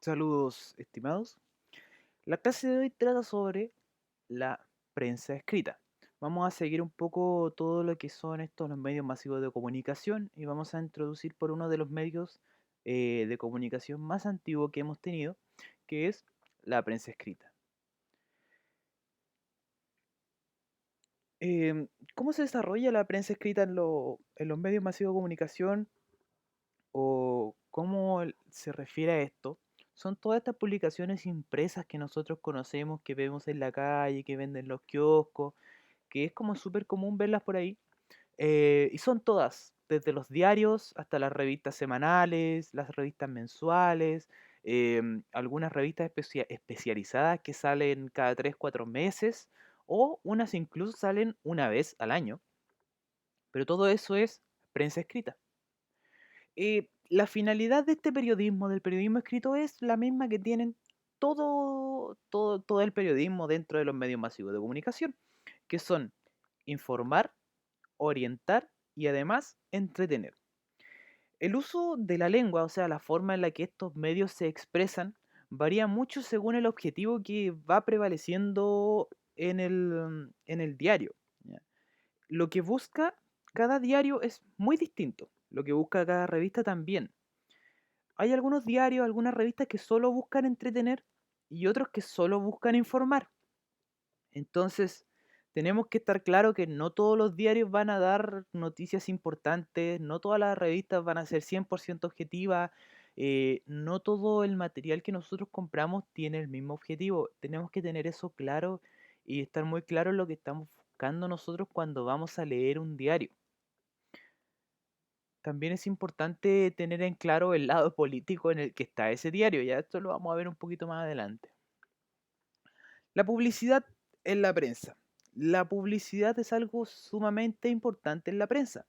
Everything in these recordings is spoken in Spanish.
Saludos, estimados. La clase de hoy trata sobre la prensa escrita. Vamos a seguir un poco todo lo que son estos los medios masivos de comunicación y vamos a introducir por uno de los medios de comunicación más antiguo que hemos tenido, que es la prensa escrita. ¿Cómo se desarrolla la prensa escrita en los medios masivos de comunicación o cómo se refiere a esto? Son todas estas publicaciones impresas que nosotros conocemos, que vemos en la calle, que venden los kioscos, que es como súper común verlas por ahí. Y son todas, desde los diarios hasta las revistas semanales, las revistas mensuales, algunas revistas especializadas que salen cada 3 4 meses, o unas incluso salen una vez al año, pero todo eso es prensa escrita. La finalidad de este periodismo, del periodismo escrito, es la misma que tienen todo el periodismo dentro de los medios masivos de comunicación, que son informar, orientar y además entretener. El uso de la lengua, o sea, la forma en la que estos medios se expresan, varía mucho según el objetivo que va prevaleciendo en el diario. ¿Ya? Lo que busca cada diario es muy distinto, lo que busca cada revista también. Hay algunos diarios, algunas revistas que solo buscan entretener y otros que solo buscan informar. Entonces, tenemos que estar claro que no todos los diarios van a dar noticias importantes, no todas las revistas van a ser 100% objetivas, no todo el material que nosotros compramos tiene el mismo objetivo. Tenemos que tener eso claro y estar muy claro en lo que estamos buscando nosotros cuando vamos a leer un diario. También es importante tener en claro el lado político en el que está ese diario, ya esto lo vamos a ver un poquito más adelante. La publicidad en la prensa. La publicidad es algo sumamente importante en la prensa.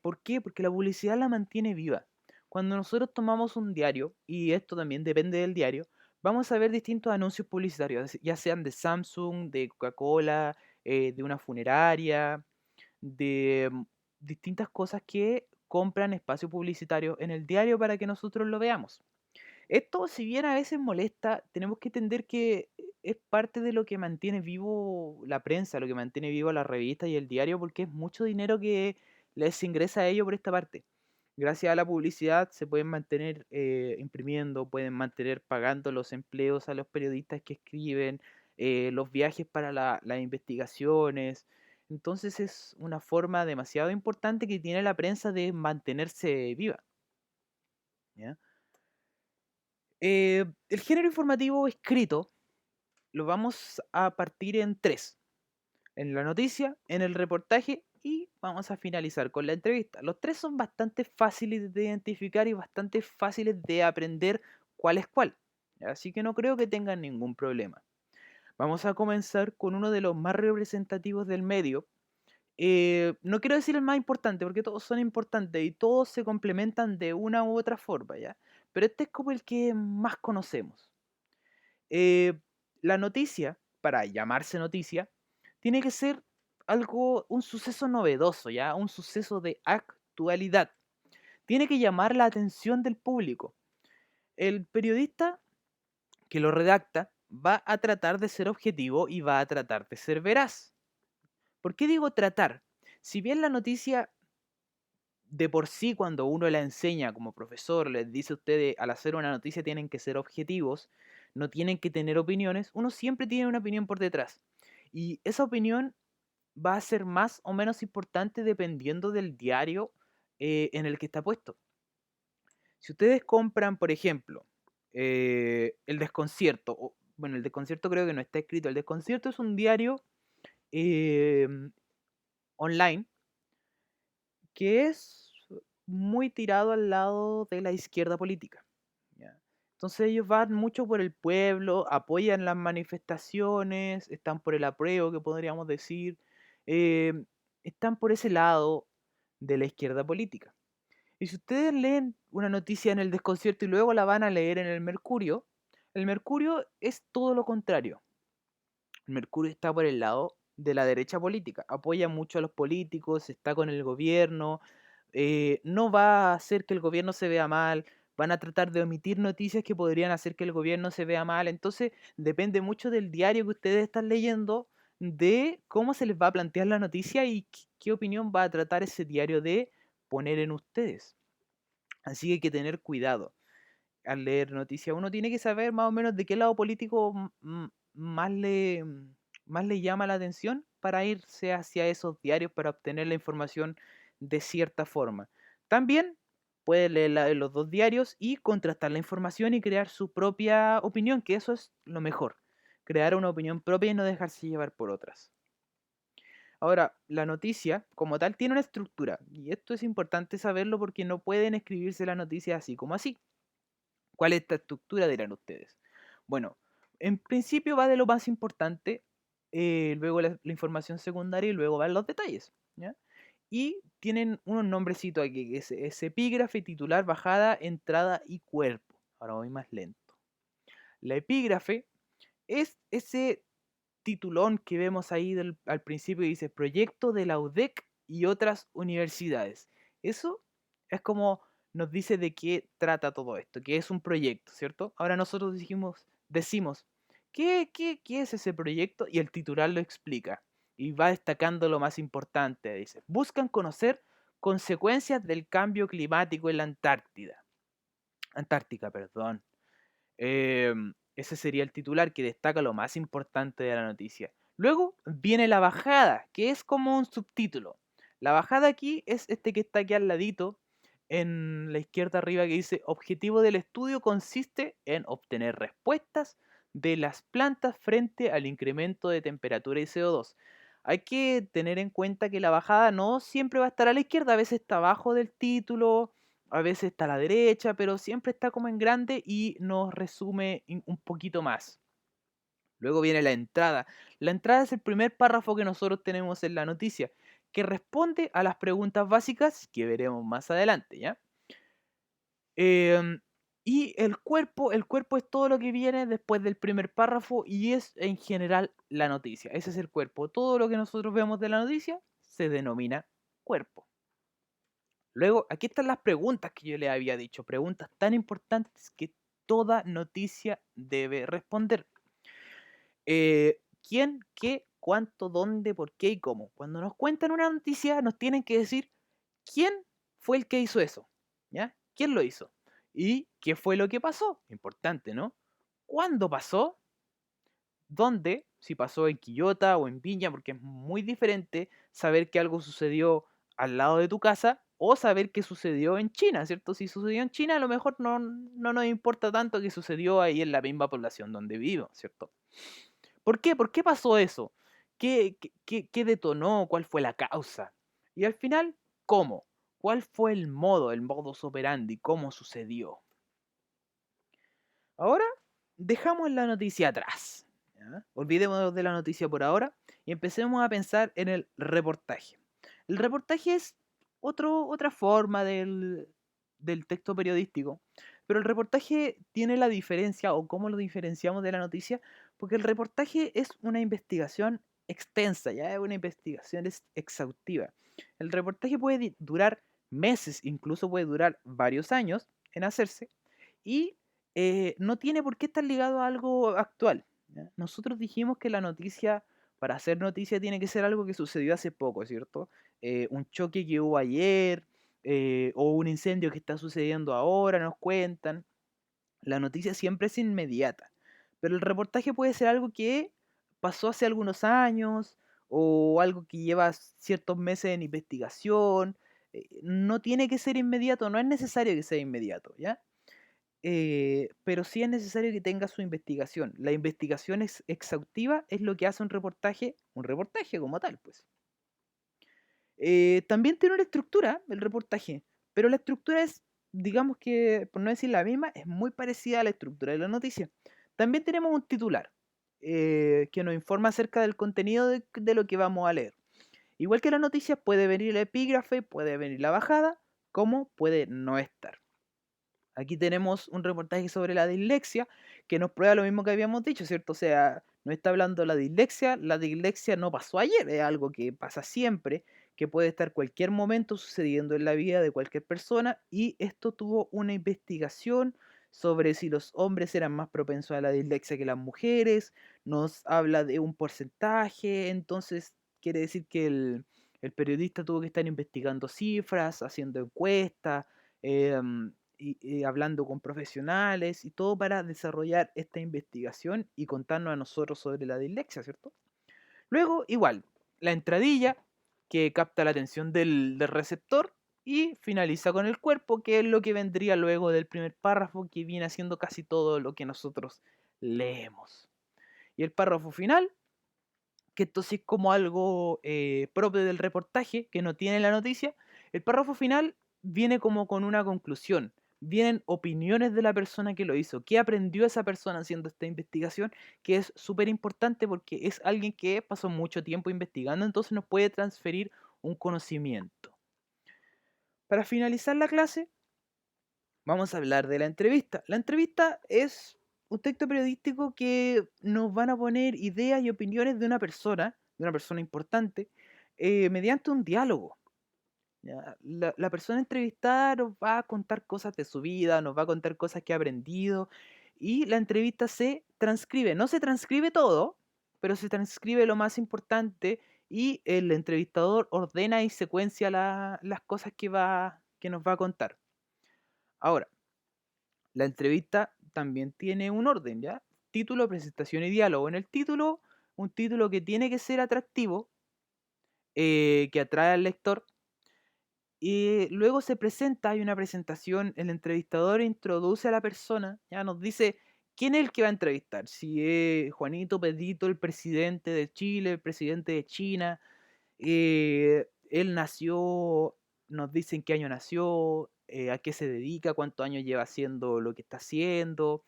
¿Por qué? Porque la publicidad la mantiene viva. Cuando nosotros tomamos un diario, y esto también depende del diario, vamos a ver distintos anuncios publicitarios, ya sean de Samsung, de Coca-Cola, de una funeraria, de distintas cosas que compran espacio publicitario en el diario para que nosotros lo veamos. Esto, si bien a veces molesta, tenemos que entender que es parte de lo que mantiene vivo la prensa, lo que mantiene vivo la revista y el diario, porque es mucho dinero que les ingresa a ellos por esta parte. Gracias a la publicidad se pueden mantener imprimiendo, pueden mantener pagando los empleos a los periodistas que escriben, los viajes para las investigaciones. Entonces es una forma demasiado importante que tiene la prensa de mantenerse viva. ¿Ya? El género informativo escrito lo vamos a partir en tres: en la noticia, en el reportaje y vamos a finalizar con la entrevista. Los tres son bastante fáciles de identificar y bastante fáciles de aprender cuál es cuál. Así que no creo que tengan ningún problema. Vamos a comenzar con uno de los más representativos del medio. No quiero decir el más importante porque todos son importantes y todos se complementan de una u otra forma, ¿ya? Pero este es como el que más conocemos. Eh, la noticia, para llamarse noticia, tiene que ser algo, un suceso novedoso, ¿ya? Un suceso de actualidad. Tiene que llamar la atención del público. El periodista que lo redacta va a tratar de ser objetivo y va a tratar de ser veraz. ¿Por qué digo tratar? Si bien la noticia de por sí, cuando uno la enseña como profesor, les dice a ustedes, al hacer una noticia tienen que ser objetivos, no tienen que tener opiniones, uno siempre tiene una opinión por detrás. Y esa opinión va a ser más o menos importante dependiendo del diario en el que está puesto. Si ustedes compran, por ejemplo, El Desconcierto, bueno, El Desconcierto creo que no está escrito, El Desconcierto es un diario eh, online que es muy tirado al lado de la izquierda política. ¿Ya? Entonces ellos van mucho por el pueblo, apoyan las manifestaciones, están por el apruebo, que podríamos decir, eh, están por ese lado de la izquierda política. Y si ustedes leen una noticia en el Desconcierto y luego la van a leer en el Mercurio es todo lo contrario. El Mercurio está por el lado de la derecha política, apoya mucho a los políticos, está con el gobierno, no va a hacer que el gobierno se vea mal, van a tratar de omitir noticias que podrían hacer que el gobierno se vea mal. Entonces, depende mucho del diario que ustedes están leyendo, de cómo se les va a plantear la noticia y qué opinión va a tratar ese diario de poner en ustedes. Así que hay que tener cuidado al leer noticias. Uno tiene que saber más o menos de qué lado político más le llama la atención para irse hacia esos diarios para obtener la información de cierta forma. También puede leer la de los dos diarios y contrastar la información y crear su propia opinión, que eso es lo mejor. Crear una opinión propia y no dejarse llevar por otras. Ahora, la noticia como tal tiene una estructura y esto es importante saberlo porque no pueden escribirse la noticia así como así. ¿Cuál es esta estructura, dirán ustedes? Bueno, en principio va de lo más importante, luego la información secundaria y luego van los detalles, ¿ya? Y tienen unos nombrecitos aquí, que es epígrafe, titular, bajada, entrada y cuerpo. Ahora voy más lento. La epígrafe es ese titulón que vemos ahí al principio y dice Proyecto de la UDEC y otras universidades. Eso es como nos dice de qué trata todo esto, que es un proyecto, ¿cierto? Ahora nosotros decimos, ¿qué es ese proyecto? Y el titular lo explica y va destacando lo más importante. Dice, buscan conocer consecuencias del cambio climático en la Antártica, perdón. Ese sería el titular que destaca lo más importante de la noticia. Luego viene la bajada, que es como un subtítulo. La bajada aquí es este que está aquí al ladito, en la izquierda arriba, que dice, objetivo del estudio consiste en obtener respuestas de las plantas frente al incremento de temperatura y CO2. Hay que tener en cuenta que la bajada no siempre va a estar a la izquierda, a veces está abajo del título, a veces está a la derecha, pero siempre está como en grande y nos resume un poquito más. Luego viene la entrada. La entrada es el primer párrafo que nosotros tenemos en la noticia, que responde a las preguntas básicas que veremos más adelante, ¿ya? Y el cuerpo es todo lo que viene después del primer párrafo y es en general la noticia. Ese es el cuerpo. Todo lo que nosotros vemos de la noticia se denomina cuerpo. Luego, aquí están las preguntas que yo le había dicho, preguntas tan importantes que toda noticia debe responder. ¿Quién, qué, cuánto, dónde, por qué y cómo? Cuando nos cuentan una noticia, nos tienen que decir quién fue el que hizo eso, ¿ya? ¿Quién lo hizo? ¿Y qué fue lo que pasó? Importante, ¿no? ¿Cuándo pasó? ¿Dónde? Si pasó en Quillota o en Viña, porque es muy diferente saber que algo sucedió al lado de tu casa o saber que sucedió en China, ¿cierto? Si sucedió en China, a lo mejor no nos importa tanto que sucedió ahí en la misma población donde vivo, ¿cierto? ¿Por qué? ¿Por qué pasó eso? ¿Qué detonó? ¿Cuál fue la causa? Y al final, ¿cómo? ¿Cuál fue el modus operandi? ¿Cómo sucedió? Ahora, dejamos la noticia atrás. ¿Ya? Olvidémonos de la noticia por ahora y empecemos a pensar en el reportaje. El reportaje es otra forma del texto periodístico, pero el reportaje tiene la diferencia o cómo lo diferenciamos de la noticia, porque el reportaje es una investigación extensa, ya es una investigación exhaustiva. El reportaje puede durar meses, incluso puede durar varios años en hacerse y no tiene por qué estar ligado a algo actual. ¿Ya? Nosotros dijimos que la noticia, para hacer noticia, tiene que ser algo que sucedió hace poco, ¿cierto? Un choque que hubo ayer, o un incendio que está sucediendo ahora, nos cuentan. La noticia siempre es inmediata, pero el reportaje puede ser algo que pasó hace algunos años o algo que lleva ciertos meses en investigación. No tiene que ser inmediato, no es necesario que sea inmediato, ¿ya? Pero sí es necesario que tenga su investigación. La investigación es exhaustiva, es lo que hace un reportaje como tal, pues. También tiene una estructura el reportaje, pero la estructura es, digamos que, por no decir la misma, es muy parecida a la estructura de la noticia. También tenemos un titular que nos informa acerca del contenido de lo que vamos a leer. Igual que la noticia, puede venir el epígrafe, puede venir la bajada, como puede no estar. Aquí tenemos un reportaje sobre la dislexia que nos prueba lo mismo que habíamos dicho, ¿cierto? O sea, no está hablando de la dislexia no pasó ayer, es algo que pasa siempre, que puede estar cualquier momento sucediendo en la vida de cualquier persona, y esto tuvo una investigación sobre si los hombres eran más propensos a la dislexia que las mujeres, nos habla de un porcentaje, entonces quiere decir que el periodista tuvo que estar investigando cifras, haciendo encuestas, y hablando con profesionales y todo para desarrollar esta investigación y contarnos a nosotros sobre la dislexia, ¿cierto? Luego, igual, la entradilla que capta la atención del receptor y finaliza con el cuerpo, que es lo que vendría luego del primer párrafo, que viene haciendo casi todo lo que nosotros leemos. Y el párrafo final, que esto sí es como algo propio del reportaje, que no tiene la noticia, el párrafo final viene como con una conclusión. Vienen opiniones de la persona que lo hizo, qué aprendió esa persona haciendo esta investigación, que es súper importante porque es alguien que pasó mucho tiempo investigando, entonces nos puede transferir un conocimiento. Para finalizar la clase, vamos a hablar de la entrevista. La entrevista es un texto periodístico que nos van a poner ideas y opiniones de una persona importante, mediante un diálogo. ¿Ya? La persona entrevistada nos va a contar cosas de su vida, nos va a contar cosas que ha aprendido, y la entrevista se transcribe. No se transcribe todo, pero se transcribe lo más importante y el entrevistador ordena y secuencia las cosas que nos va a contar. Ahora, la entrevista también tiene un orden, ¿ya? Título, presentación y diálogo. En el título, un título que tiene que ser atractivo, que atrae al lector. Y luego se presenta, hay una presentación, el entrevistador introduce a la persona, ya nos dice quién es el que va a entrevistar, si es Juanito Pedrito, el presidente de Chile, el presidente de China, él nació, nos dice en qué año nació, a qué se dedica, cuántos años lleva haciendo lo que está haciendo,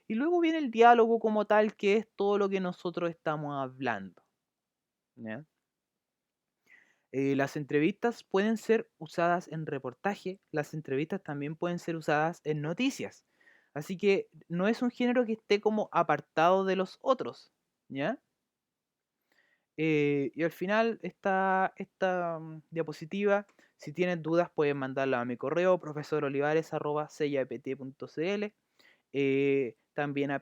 y luego viene el diálogo como tal, que es todo lo que nosotros estamos hablando. ¿Ya? Las entrevistas pueden ser usadas en reportaje, las entrevistas también pueden ser usadas en noticias. Así que no es un género que esté como apartado de los otros, ¿ya? Y al final esta diapositiva, si tienes dudas pueden mandarla a mi correo profesorolivares@ceyapt.cl. También